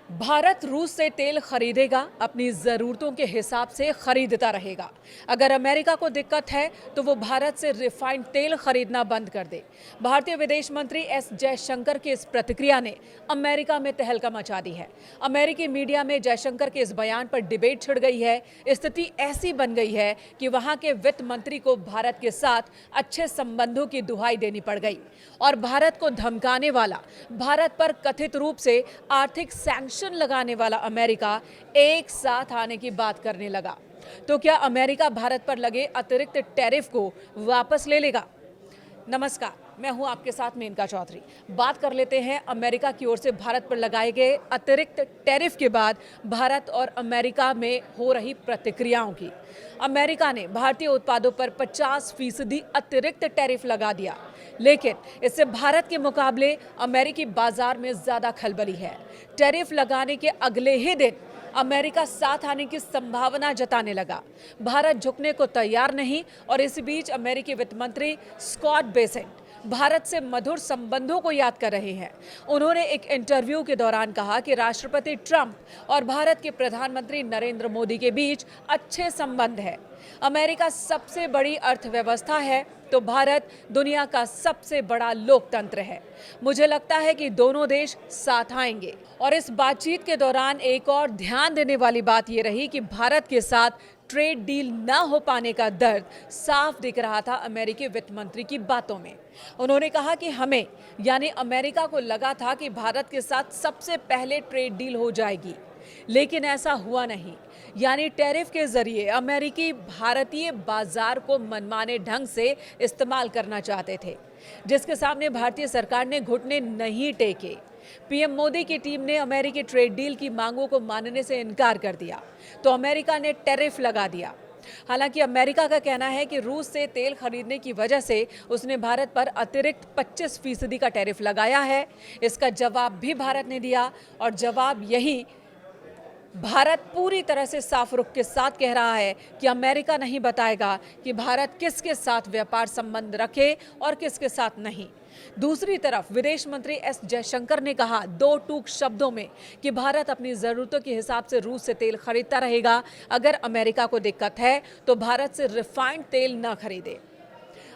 भारत रूस से तेल खरीदेगा, अपनी जरूरतों के हिसाब से खरीदता रहेगा। अगर अमेरिका को दिक्कत है तो वो भारत से रिफाइंड तेल खरीदना बंद कर दे। भारतीय विदेश मंत्री एस जयशंकर की इस प्रतिक्रिया ने अमेरिका में तहलका मचा दी है। अमेरिकी मीडिया में जयशंकर के इस बयान पर डिबेट छिड़ गई है। स्थिति ऐसी बन गई है कि वहां के वित्त मंत्री को भारत के साथ अच्छे संबंधों की दुहाई देनी पड़ गई और भारत को धमकाने वाला, भारत पर कथित रूप से आर्थिक सैंक्शन लगाने वाला अमेरिका एक साथ आने की बात करने लगा। तो क्या अमेरिका भारत पर लगे अतिरिक्त टैरिफ को वापस ले लेगा? नमस्कार, मैं हूं आपके साथ मेनका चौधरी। बात कर लेते हैं अमेरिका की ओर से भारत पर लगाए गए अतिरिक्त टैरिफ के बाद भारत और अमेरिका में हो रही प्रतिक्रियाओं की। अमेरिका ने भारतीय उत्पादों पर 50% अतिरिक्त टैरिफ लगा दिया, लेकिन इससे भारत के मुकाबले अमेरिकी बाजार में ज्यादा खलबली है। टैरिफ लगाने के अगले ही दिन अमेरिका साथ आने की संभावना जताने लगा। भारत झुकने को तैयार नहीं और इस बीच अमेरिकी वित्त मंत्री स्कॉट बेसेंट भारत से मधुर संबंधों को याद कर रहे हैं। उन्होंने एक इंटरव्यू के दौरान कहा कि राष्ट्रपति ट्रंप और भारत के प्रधानमंत्री नरेंद्र मोदी के बीच अच्छे संबंध है। अमेरिका सबसे बड़ी अर्थव्यवस्था है तो भारत दुनिया का सबसे बड़ा लोकतंत्र है। मुझे लगता है कि दोनों देश साथ आएंगे। और इस बातचीत के दौरान एक और ध्यान देने वाली बात यह रही कि भारत के साथ ट्रेड डील न हो पाने का दर्द साफ दिख रहा था अमेरिकी वित्त मंत्री की बातों में। उन्होंने कहा कि हमें यानी अमेरिका को लगा था कि भारत के साथ सबसे पहले ट्रेड डील हो जाएगी, लेकिन ऐसा हुआ नहीं। यानी टैरिफ के जरिए अमेरिकी भारतीय बाजार को मनमाने ढंग से इस्तेमाल करना चाहते थे, जिसके सामने भारतीय सरकार ने घुटने नहीं टेके। पीएम मोदी की टीम ने अमेरिकी ट्रेड डील की मांगों को मानने से इनकार कर दिया तो अमेरिका ने टैरिफ लगा दिया। हालांकि अमेरिका का कहना है कि रूस से तेल खरीदने की वजह से उसने भारत पर अतिरिक्त 25% का टैरिफ लगाया है। इसका जवाब भी भारत ने दिया और जवाब यही भारत पूरी तरह से साफ रुख के साथ कह रहा है कि अमेरिका नहीं बताएगा कि भारत किसके साथ व्यापार संबंध रखे और किसके साथ नहीं। दूसरी तरफ विदेश मंत्री एस जयशंकर ने कहा दो टूक शब्दों में कि भारत अपनी जरूरतों के हिसाब से रूस से तेल खरीदता रहेगा। अगर अमेरिका को दिक्कत है तो भारत से रिफाइंड तेल न खरीदे।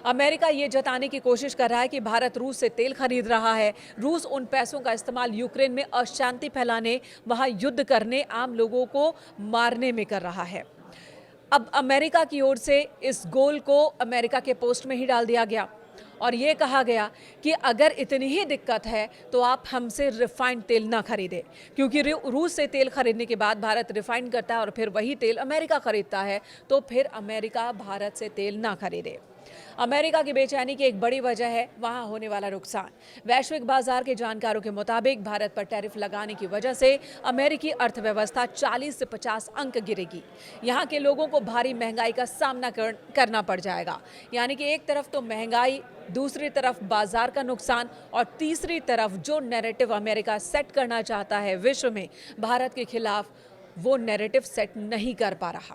अमेरिका ये जताने की कोशिश कर रहा है कि भारत रूस से तेल खरीद रहा है। रूस उन पैसों का इस्तेमाल यूक्रेन में अशांति फैलाने, वहां युद्ध करने, आम लोगों को मारने में कर रहा है। अब अमेरिका की ओर से इस गोल को अमेरिका के पोस्ट में ही डाल दिया गया और ये कहा गया कि अगर इतनी ही दिक्कत है तो आप हमसे रिफाइंड तेल ना खरीदें, क्योंकि रूस से तेल खरीदने के बाद भारत रिफाइंड करता है और फिर वही तेल अमेरिका खरीदता है, तो फिर अमेरिका भारत से तेल ना खरीदे। अमेरिका की बेचैनी की एक बड़ी वजह है वहां होने वाला नुकसान। वैश्विक बाजार के जानकारों के मुताबिक भारत पर टैरिफ लगाने की वजह से अमेरिकी अर्थव्यवस्था 40 से 50 अंक गिरेगी। यहां के लोगों को भारी महंगाई का सामना करना पड़ जाएगा। यानी कि एक तरफ तो महंगाई, दूसरी तरफ बाजार का नुकसान और तीसरी तरफ जो नैरेटिव अमेरिका सेट करना चाहता है विश्व में भारत के खिलाफ, वो नैरेटिव सेट नहीं कर पा रहा।